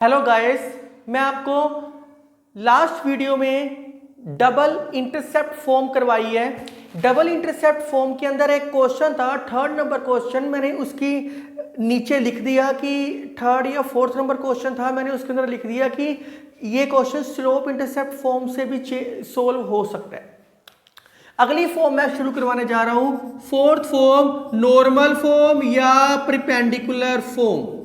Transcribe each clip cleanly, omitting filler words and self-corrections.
Hello guys, मैं आपको last video में डबल इंटरसेप्ट फॉर्म करवाई है। डबल इंटरसेप्ट फॉर्म के अंदर एक क्वेश्चन था, थर्ड नंबर क्वेश्चन। मैंने उसकी नीचे लिख दिया कि थर्ड या फोर्थ नंबर क्वेश्चन था, मैंने उसके अंदर लिख दिया कि ये क्वेश्चन स्लोप इंटरसेप्ट फॉर्म से भी सोल्व हो सकता है। अगली फॉर्म मैं शुरू करवाने जा रहा हूं, फोर्थ फॉर्म, नॉर्मल फॉर्म या परपेंडिकुलर फॉर्म।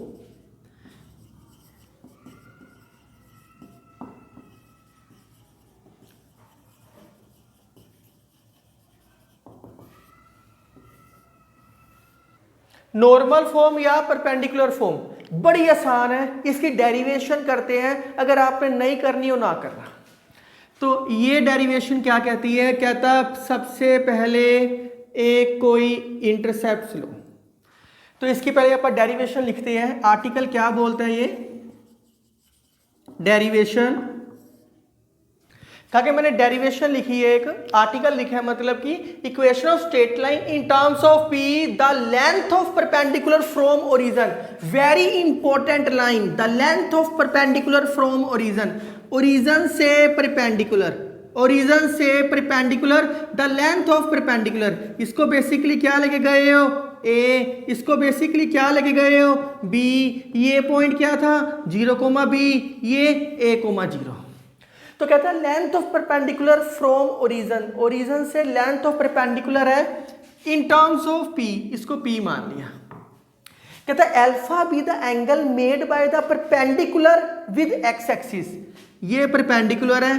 नॉर्मल फॉर्म या परपेंडिकुलर फॉर्म बड़ी आसान है, इसकी डेरिवेशन करते हैं। अगर आपने नहीं करनी हो ना करना। तो ये डेरिवेशन क्या कहती है? कहता सबसे पहले एक कोई इंटरसेप्ट लो। तो इसकी पहले आप डेरिवेशन लिखते हैं। आर्टिकल क्या बोलता है ये डेरिवेशन? कि मैंने डेरिवेशन लिखी है, एक आर्टिकल लिखा है, मतलब कि equation of straight line in terms of P the length of perpendicular from origin. Very important line, the length of perpendicular from origin. Origin से परपेंडिकुलर, ओरिजिन से perpendicular, the length of perpendicular. इसको basically क्या लेके गए हो? ए। इसको basically क्या लेके गए हो? बी। ये पॉइंट क्या था? 0, बी। ये a, 0। तो कहता है length of perpendicular from origin, origin से लेंथ ऑफ परपेंडिकुलर है इन टर्म्स ऑफ पी, इसको पी मान लिया। कहता है alpha be the angle made by the perpendicular with x axis. ये परपेंडिकुलर है,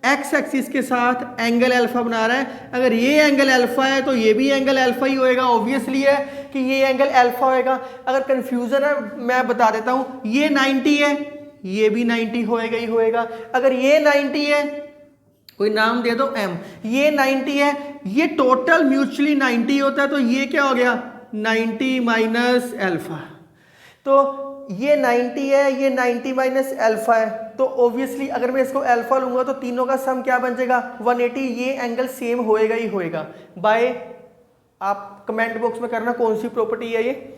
एक्स एक्सिस के साथ एंगल अल्फा बना रहा है। अगर ये एंगल अल्फा है तो ये भी एंगल अल्फा ही होएगा। ऑब्वियसली है कि ये एंगल अल्फा होएगा। अगर कंफ्यूजन है मैं बता देता हूं, ये 90 है, ये भी 90 होएगा ही होएगा। अगर ये 90 है, कोई नाम दे दो m, ये 90 है, ये टोटल म्यूचुअली 90 होता है, तो ये क्या हो गया? 90 माइनस अल्फा। तो ये 90 है, ये 90 माइनस अल्फा है। तो ऑब्वियसली अगर मैं इसको अल्फा लूंगा तो तीनों का सम क्या बन जाएगा? 180। ये एंगल सेम होएगा ही होएगा। बाय, आप कमेंट बॉक्स में करना कौन सी प्रॉपर्टी है ये।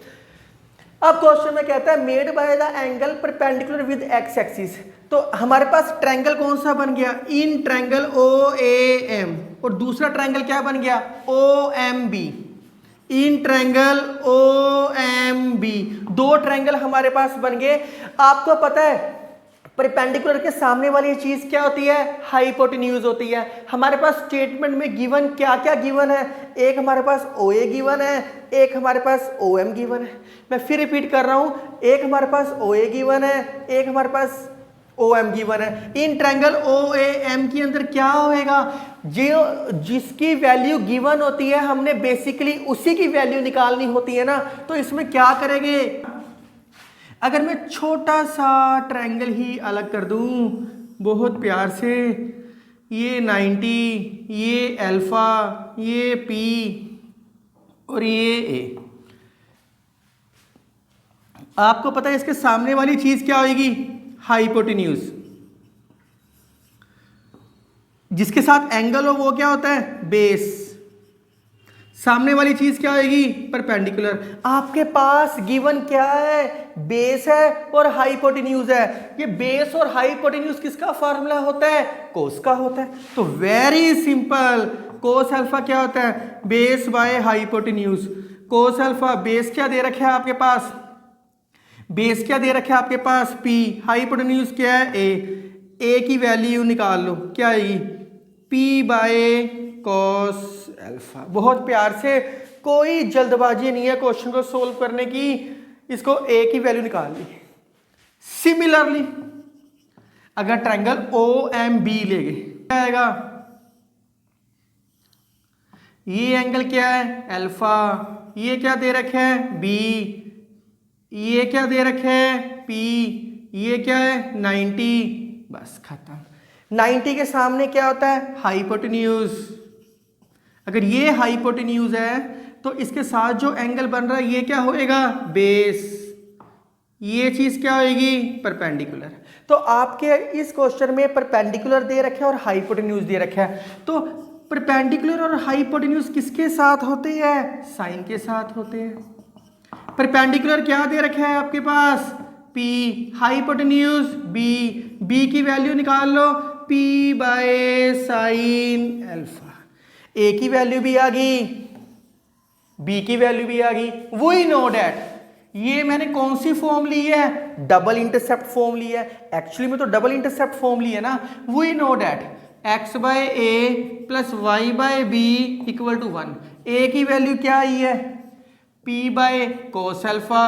अब क्वेश्चन में कहता है made by the angle perpendicular with x axis. तो हमारे पास ट्रायंगल कौन सा बन गया? In triangle OAM। और दूसरा ट्रायंगल क्या बन गया? OMB। इन ट्रायंगल OMB, दो ट्रायंगल हमारे पास बन गए। आपको पता है परपेंडिकुलर के सामने वाली चीज क्या होती है? हाइपोटेन्यूज होती है। हमारे पास स्टेटमेंट में गिवन क्या क्या गिवन है? एक हमारे पास OA गिवन है, एक हमारे पास OM गिवन है। मैं फिर रिपीट कर रहा हूं, एक हमारे पास OA गिवन है, एक हमारे पास OM गिवन है। इन ट्रायंगल OAM के अंदर क्या होएगा? जो जिसकी वैल्यू गिवन होती है हमने बेसिकली उसी की वैल्यू निकालनी होती है ना। तो इसमें क्या करेंगे? अगर मैं छोटा सा ट्रायंगल ही अलग कर दूं बहुत प्यार से, ये 90, ये अल्फा, ये P और ये A। आपको पता है इसके सामने वाली चीज क्या होगी? हाइपोटेन्यूज। जिसके साथ एंगल हो वो क्या होता है? बेस। सामने वाली चीज क्या होगी? परपेंडिकुलर। आपके पास गिवन क्या है? बेस है और हाइपोटेन्यूज है। ये बेस और हाइपोटेन्यूज किसका फार्मूला होता है? कोस का होता है। तो वेरी सिंपल, कोस अल्फा क्या होता है? Base by hypotenuse. Cos alpha base क्या दे रखा है आपके पास? बेस क्या दे रखा है आपके पास? P। हाइपोटेन्यूज क्या है? A की वैल्यू निकाल लो, क्या आएगी? P by cos alpha. बहुत प्यार से, कोई जल्दबाजी नहीं है क्वेश्चन को सोल्व करने की। इसको A की वैल्यू निकाल ली। सिमिलरली अगर ट्रायंगल OMB ले गए क्या आएगा? ये एंगल क्या है? अल्फा। ये क्या दे रखे है? B। ये क्या दे रखे है? P। ये क्या है? 90। बस खत्म। 90 के सामने क्या होता है? हाइपोटेन्यूज। अगर ये हाइपोटेन्यूज है तो इसके साथ जो एंगल बन रहा है ये क्या होएगा? बेस। ये चीज क्या होएगी? परपेंडिकुलर। तो आपके इस क्वेश्चन में परपेंडिकुलर दे रखा है और हाइपोटेन्यूज दे रखा है। तो परपेंडिकुलर और हाइपोटेन्यूज किसके साथ होते हैं? साइन के साथ होते हैं। परपेंडिकुलर क्या दे रखा है आपके पास? P, हाइपोटेन्यूज B की वैल्यू निकाल लो P by sine alpha. A की वैल्यू भी आ गई, B की वैल्यू भी आ गई। वी नो डैट ये मैंने कौन सी फॉर्म ली है, डबल इंटरसेप्ट फॉर्म ली है। एक्चुअली में तो डबल इंटरसेप्ट फॉर्म ली है ना। We know that x by a plus y by b equal to 1। A की वैल्यू क्या आई है p by cos alpha,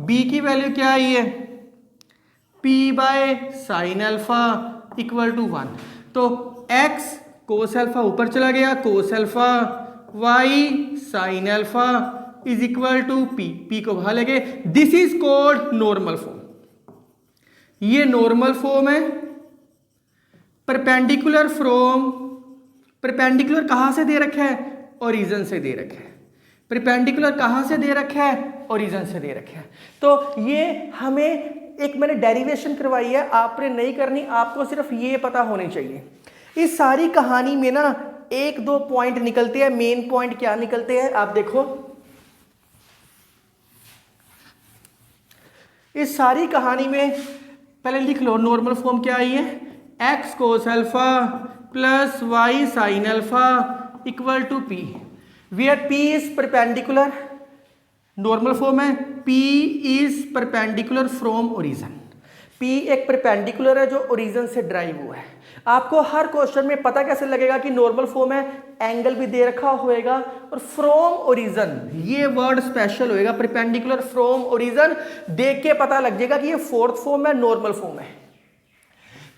b की वैल्यू क्या आई है p by sine alpha equal to 1। तो x कोस अल्फा ऊपर चला गया, cos alpha y sine alpha is equal to p को बाहर ले गए। This is called normal form. ये नॉर्मल फॉर्म है। परपेंडिकुलर फ्रॉम, परपेंडिकुलर कहां से दे रखा है, ओरिजिन से दे रखा है। परपेंडिकुलर कहां से दे रखा है, ओरिजिन से दे रखा है। तो ये हमें एक मैंने डेरिवेशन करवाई है, आपने नहीं करनी, आपको सिर्फ ये पता होने चाहिए। इस सारी कहानी में ना एक दो पॉइंट निकलते हैं। मेन पॉइंट क्या निकलते हैं आप देखो, इस सारी कहानी में पहले लिख लो नॉर्मल फॉर्म क्या आई है, x cos alpha plus y sine alpha equal to p, where p is perpendicular. Normal form है p is perpendicular from origin. p एक परपेंडिकुलर है जो ओरिजिन से ड्राइव हुआ है। आपको हर क्वेश्चन में पता कैसे लगेगा कि नॉर्मल फॉर्म है, एंगल भी दे रखा होएगा और फ्रॉम ओरिजिन ये वर्ड स्पेशल होएगा। परपेंडिकुलर फ्रॉम ओरिजिन देख के पता लग जाएगा कि ये फोर्थ फॉर्म है, नॉर्मल फॉर्म है।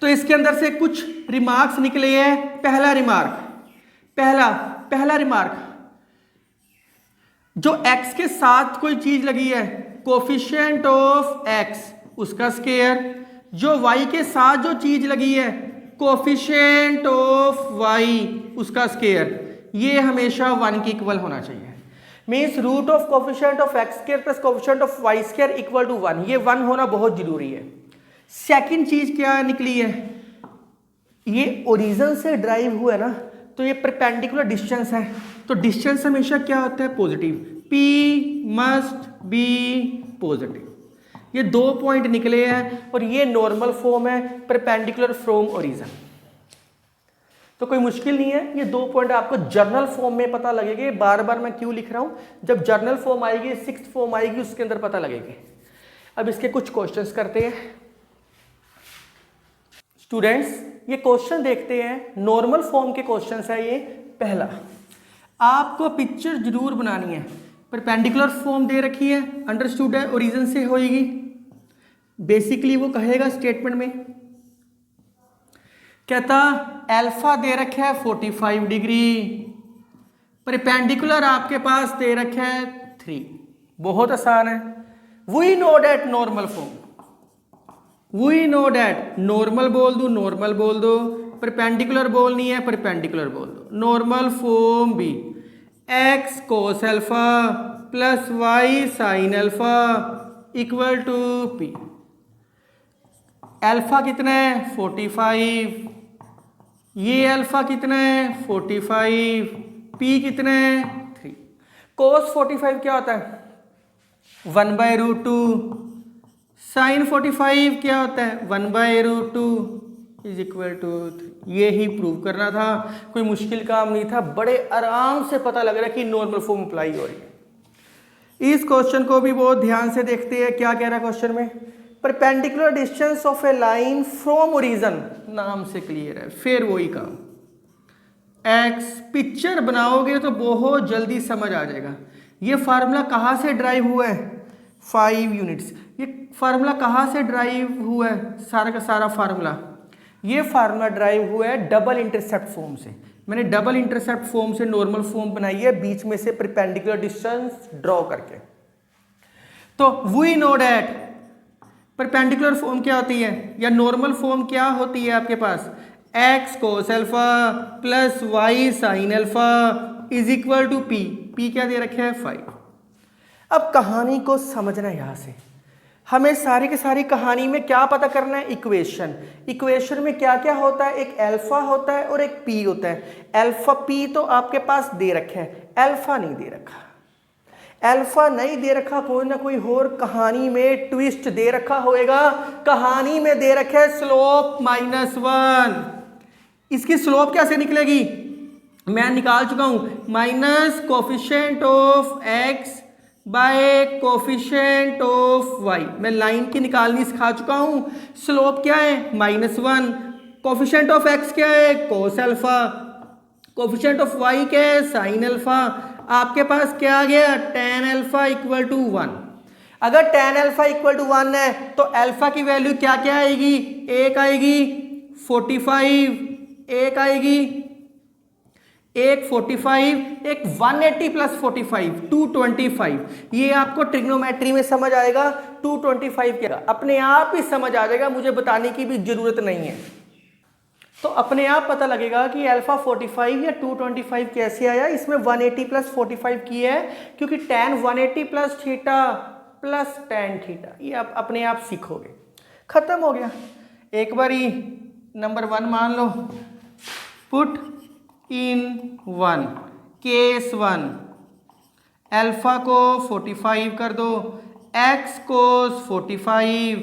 तो इसके अंदर से कुछ रिमार्क्स निकले हैं। पहला रिमार्क, जो x के साथ कोई चीज लगी है, कोफिशिएंट ऑफ x उसका स्क्वायर, जो y के साथ जो चीज लगी है, कोफिशिएंट ऑफ y उसका स्क्वायर, ये हमेशा 1 के इक्वल होना चाहिए। Means root of coefficient of x square plus coefficient of y square equal to 1, ये 1 होना बहुत जरूरी है। सेकंड चीज क्या निकली है, ये ओरिजिन से ड्राइव हुआ है ना, तो ये परपेंडिकुलर डिस्टेंस है, तो डिस्टेंस हमेशा क्या होता है, positive. p must be positive. ये 2 पॉइंट निकले हैं और ये नॉर्मल फॉर्म है, परपेंडिकुलर फ्रॉम ओरिजिन। तो कोई मुश्किल नहीं है, ये 2 पॉइंट आपको जर्नल फॉर्म में पता लगेगा। बार बार मैं क्यों लिख रहा हूं, जब जर्नल फॉर्म आएगी, 6th फॉर्म आएगी, उसके अंदर पता लगेगी। अब इसके कुछ क्वेश्चंस करते हैं स्टूडेंट्स। ये क्वेश्चन देखते हैं, नॉर्मल फॉर्म के क्वेश्चंस है ये। पहला, आपको पिक्चर जरूर बनानी है। परपेंडिकुलर फॉर्म दे रखी है, अंडरस्टूड है, ओरिजिन से होएगी। बेसिकली वो कहेगा स्टेटमेंट में, कहता अल्फा दे रखा है 45 डिग्री, परपेंडिकुलर आपके पास दे रखा है 3। बहुत आसान है। We know that normal form, we know that normal बोल दो, नॉर्मल बोल दो, परपेंडिकुलर बोलनी है, परपेंडिकुलर बोल दो। नॉर्मल फॉर्म भी x cos alpha plus y sine alpha equal to p। Alpha कितना है 45, ये अल्फा कितना है 45, p कितना है 3। कोस 45 क्या होता है 1/√2, साइन 45 क्या होता है 1/√2 इज इक्वल टू 3। ये ही प्रूव करना था, कोई मुश्किल काम नहीं था, बड़े आराम से पता लग रहा है कि नॉर्मल फॉर्म अप्लाई हो रही है। इस क्वेश्चन को भी बहुत ध्यान से देखते हैं, क्या कह रहा है क्वेश्चन में, perpendicular distance of A line from origin, नाम से क्लियर है। फिर वही काम, एक्स पिक्चर बनाओगे तो बहुत जल्दी समझ आ जाएगा। ये फार्मूला कहाँ से ड्राइव हुआ है 5 यूनिट्स। ये फार्मूला कहाँ से ड्राइव हुआ है, सारा का सारा फार्मूला, ये फार्मूला ड्राइव हुआ है डबल इंटरसेप्ट फॉर्म से। मैंने डबल इंटरसेप्ट फॉर्म से नॉर्मल फॉर्म बनाई है, बीच में से परपेंडिकुलर डिस्टेंस ड्रॉ करके। तो we know that perpendicular form क्या होती है, या नॉर्मल फॉर्म क्या होती है आपके पास, x cos alpha plus y sine alpha is equal to p। p क्या दे रखे है 5। अब कहानी को समझना, यहां से हमें सारी की सारी कहानी में क्या पता करना है, इक्वेशन। इक्वेशन में क्या क्या होता है, एक अल्फा होता है और एक p होता है। अल्फा p तो आपके पास दे रखा है, अल्फा नहीं दे रखा। अल्फा नहीं दे रखा, कोई ना कोई और कहानी में ट्विस्ट दे रखा होएगा। कहानी में दे रखा है स्लोप -1। इसकी स्लोप कैसे निकलेगी, मैं निकाल चुका हूं, minus coefficient of x bye coefficient of y। मैं लाइन की निकालनी सिखा चुका हूं। स्लोप क्या है, -1। कोफिशिएंट ऑफ x क्या है, cos alpha. Coefficient of y क्या है, साइन अल्फा। आपके पास क्या आ गया, tan अल्फा इक्वल टू 1। अगर tan अल्फा इक्वल टू 1 है तो अल्फा की वैल्यू क्या क्या आएगी, एक आएगी 45, एक आएगी एक 45, एक 180 प्लस 45 225। ये आपको ट्रिग्नोमेट्री में समझ आएगा। 225 क्या, अपने आप ही समझ आ जाएगा, मुझे बताने की भी जरूरत नहीं है। तो अपने आप पता लगेगा कि अल्फा 45 या 225 कैसे आया। इसमें 180 प्लस 45 की है क्योंकि tan 180 plus theta plus tan theta, ये आप अपने आप सीखोगे। खत्म हो गया। एक बारी नंबर 1 मान लो, पुट इन 1, केस 1, अल्फा को 45 कर दो, x cos 45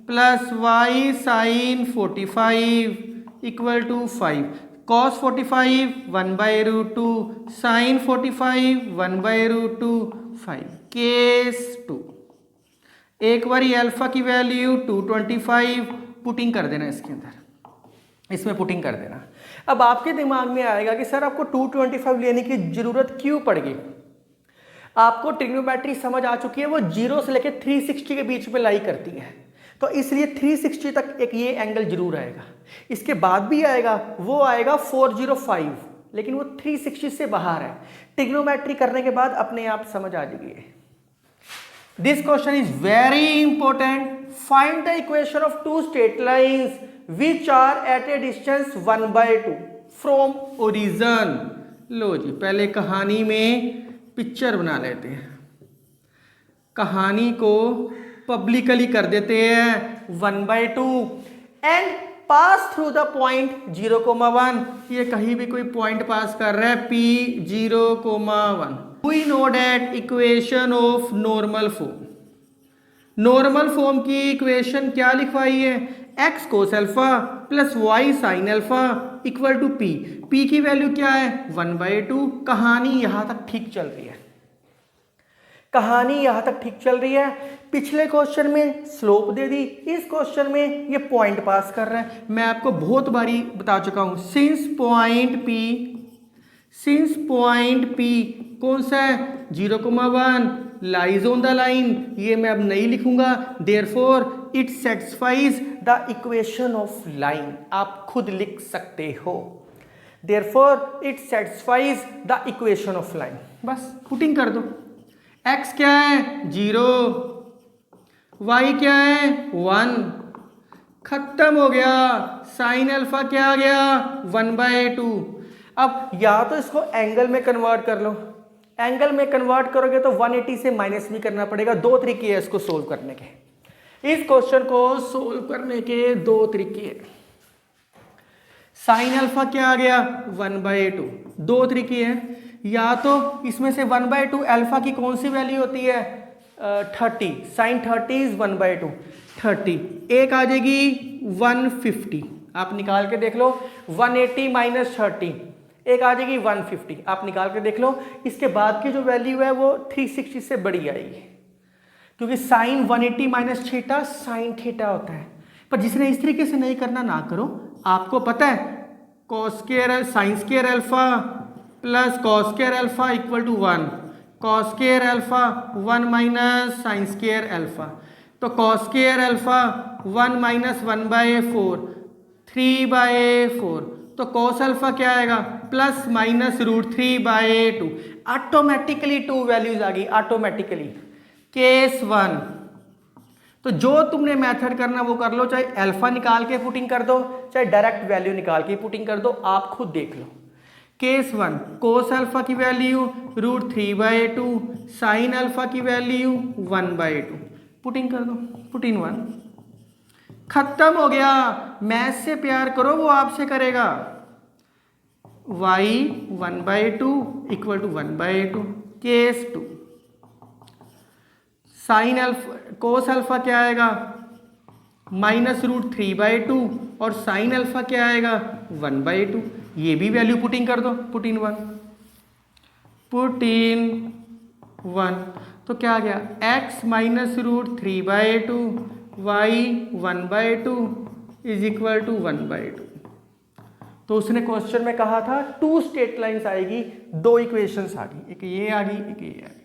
plus y sine 45 equal to 5। Cos 45 1/√2, sine 45 1/√2, 5। Case 2, एक बारी अल्फा की वैल्यू 225 पुटिंग कर देना इसके अंदर, इसमें पुटिंग कर देना। अब आपके दिमाग में आएगा कि सर आपको 225 लेने की जरूरत क्यों पड़ गई। आपको ट्रिग्नोमेट्री समझ आ चुकी है, वो 0 से लेकर 360 के बीच में लाई करती है, तो इसलिए 360 तक एक ये एंगल जरूर आएगा। इसके बाद भी आएगा, वो आएगा 405, लेकिन वो 360 से बाहर है। ट्रिग्नोमेट्री करने के बाद अपने आप समझ आ जाएगी। This question is very important. Find the equation of two straight lines which are at a distance 1/2 from origin. लो जी, पहले कहानी में पिक्चर बना लेते हैं, कहानी को पब्लिकली कर देते हैं 1/2 and pass through the point 0,1। ये कहीं भी कोई पॉइंट पास कर रहा है P 0,1। We know that equation of normal form, normal form की इक्वेशन क्या लिखवाई है, x cos alpha plus y sine alpha equal to p। p की वैल्यू क्या है 1/2। कहानी यहां तक ठीक चल रही है, कहानी यहां तक ठीक चल रही है। पिछले क्वेश्चन में स्लोप दे दी, इस क्वेश्चन में ये पॉइंट पास कर रहा है। मैं आपको बहुत बारी बता चुका हूं, सिंस पॉइंट P कौन सा है 0,1 लाइज ऑन द लाइन, ये मैं अब नहीं लिखूंगा। Therefore it satisfies the equation of line, आप खुद लिख सकते हो। Therefore it satisfies the equation of line. बस पुटिंग कर दो। x क्या है 0, y क्या है 1, खत्म हो गया। साइन अल्फा क्या आ गया 1/2। अब या तो इसको एंगल में कन्वर्ट कर लो, एंगल में कन्वर्ट करोगे तो 180 से माइनस भी करना पड़ेगा। दो तरीके हैं इसको सोल्व करने के, इस क्वेश्चन को सोल्व करने के दो तरीके हैं। साइन अल्फा क्या आ गया 1/2, दो तरीके हैं। या तो इसमें से 1/2 अल्फा की कौन सी वैल्यू होती है 30, साइन 30 इज 1/2 30। एक आ जाएगी 150, आप निकाल के देख लो। 180 माइनस 30, एक आ जाएगी 150, आप निकाल के देख लो। इसके बाद की जो वैल्यू है वो 360 से बड़ी आएगी, क्योंकि sine 180 minus theta sine theta होता है। पर जिसने इस तरीके से नहीं करना ना करो। आपको पता है cos square sine square alpha plus cos square alpha equal to 1, cos square alpha 1 minus sine square alpha. तो कॉस स्क्वायर अल्फा 1 माइनस 1/4 3/4। तो कॉस अल्फा क्या आएगा plus minus √3/2। Automatically two values आ गई ऑटोमेटिकली। केस 1, तो जो तुमने method करना वो कर लो, चाहे अल्फा निकाल के पुटिंग कर दो, चाहे डायरेक्ट वैल्यू निकाल के पुटिंग कर दो, आप खुद देख लो। केस 1, कोस अल्फा की वैल्यू √3/2, साइन अल्फा की वैल्यू 1/2, पुटिंग कर दो, पुट इन 1, खत्म हो गया। मैथ से प्यार करो, वो आपसे करेगा। y 1/2 equal to 1/2। Case 2, sine alpha cos alpha क्या आएगा -√3/2 और साइन अल्फा क्या आएगा 1/2। ये भी वैल्यू पुटिंग कर दो, पुट इन 1 तो क्या आ गया x -√3/2 y 1/2 is equal to 1/2। तो उसने क्वेश्चन में कहा था 2 स्ट्रेट लाइंस आएगी, 2 इक्वेशंस आ गई, एक ये आ गई एक ये आ गई।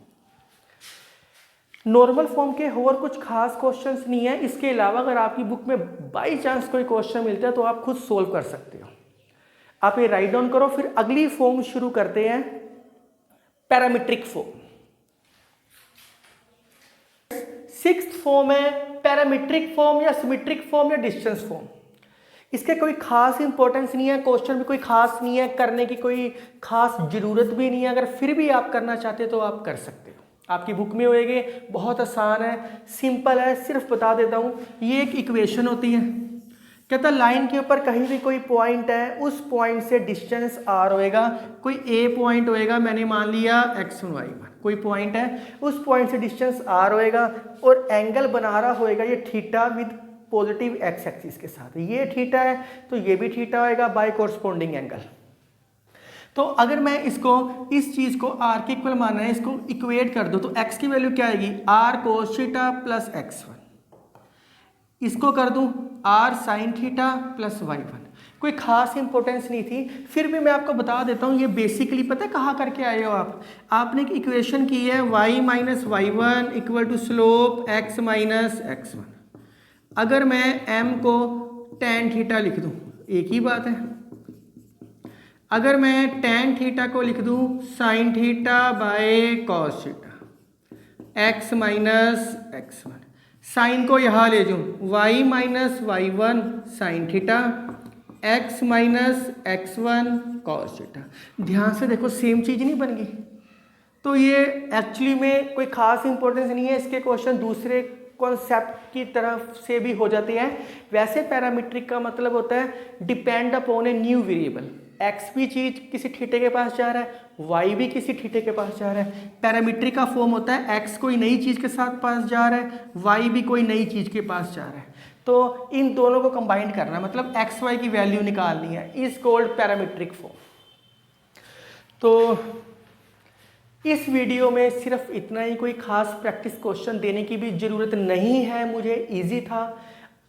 नॉर्मल फॉर्म के और कुछ खास क्वेश्चंस नहीं है। इसके अलावा अगर आपकी बुक में बाई चांस कोई क्वेश्चन मिलता है तो आप खुद सोल्व कर सकते हो। आप ये राइट डाउन करो, फिर अगली फॉर्म शुरू करते हैं, पैरामीट्रिक फॉर्म। 6th फॉर्म है पैरामीट्रिक फॉर्म या सिमेट्रिक फॉर्म या डिस्टेंस फॉर्म। इसके कोई खास इंपॉर्टेंस नहीं है, क्वेश्चन भी कोई खास नहीं है, करने की कोई खास जरूरत भी नहीं है। अगर फिर भी आप करना चाहते हो तो आप कर सकते हो, आपकी बुक में होएगी। बहुत आसान है, सिंपल है, सिर्फ बता देता हूँ। ये एक इक्वेशन होती है, कहता लाइन के ऊपर कहीं भी कोई पॉइंट है, उस पॉइंट से डिस्टेंस r होएगा। कोई a पॉइंट होएगा, मैंने मान लिया x1 y1, कोई पॉइंट है, उस पॉइंट से डिस्टेंस r होएगा और एंगल बना रहा होएगा ये theta with positive x axis के साथ। ये थीटा है तो ये भी थीटा होएगा बाय कोरस्पोंडिंग एंगल। तो अगर मैं इसको इस चीज़ को r के इक्वल मानना है, इसको इक्वेट कर दो तो x की वैल्यू क्या आएगी r cos theta plus x1। इसको कर दूं r sin theta plus y1। कोई खास इंपॉर्टेंस नहीं थी, फिर भी मैं आपको बता देता हूँ। ये बेसिकली पता है कहाँ करके आए हो आप, आपने एक इक्वेशन की है y minus y1 equal to slope x minus x1। अगर मैं m को tan थीटा लिख दूं, एक ही बात है। अगर मैं tan थीटा को लिख दूं sin theta by cos theta x minus x1, sine को यहाँ ले जाऊँ y minus y1 sin theta x minus x1 cos theta. ध्यान से देखो सेम चीज़ नहीं बन गई। तो ये एक्चुअली में कोई खास इंपॉर्टेंस नहीं है, इसके क्वेश्चन दूसरे कॉन्सेप्ट की तरफ से भी हो जाते हैं। वैसे पैरामीट्रिक का मतलब होता है depend upon a new variable. x भी चीज किसी थीटे के पास जा रहा है, y भी किसी थीटे के पास जा रहा है। पैरामीट्रिक का फॉर्म होता है x कोई नई चीज के साथ पास जा रहा है, y भी कोई नई चीज के पास जा रहा है। तो इन दोनों को कंबाइन करना मतलब x y की वैल्यू निकालनी है, इज कॉल्ड पैरामीट्रिक फॉर्म। तो इस वीडियो में सिर्फ इतना ही, कोई खास प्रैक्टिस क्वेश्चन देने की भी ज़रूरत नहीं है, मुझे इजी था।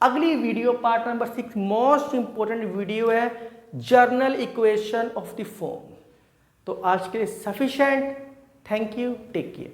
अगली video part number 6 most important video है, general equation of the form. तो आज के लिए sufficient. Thank you, take care.